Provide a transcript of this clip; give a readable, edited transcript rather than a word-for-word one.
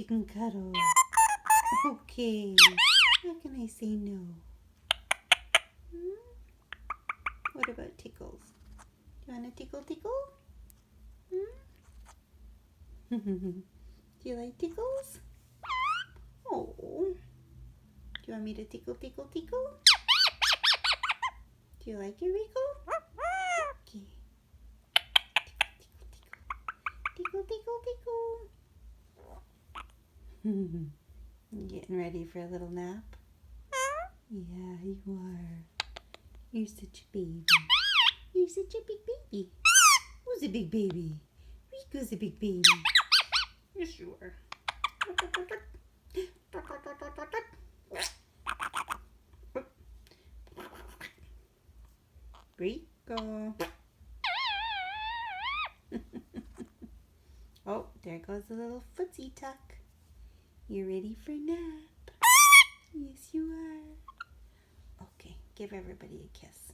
can cuddle. Okay. How can I say no? What about tickles? Do you want a tickle? Do you like tickles? Oh. Do you want me to tickle? Do you like it, Ricco? Okay. Tickle. Getting ready for a little nap? Yeah, you are. You're such a baby. You're such a big baby. Who's a big baby? Ricco's a big baby. Yes, you are. Ricco. Oh, there goes the little footsie tuck. You ready for nap? Yes, you are. Okay, give everybody a kiss.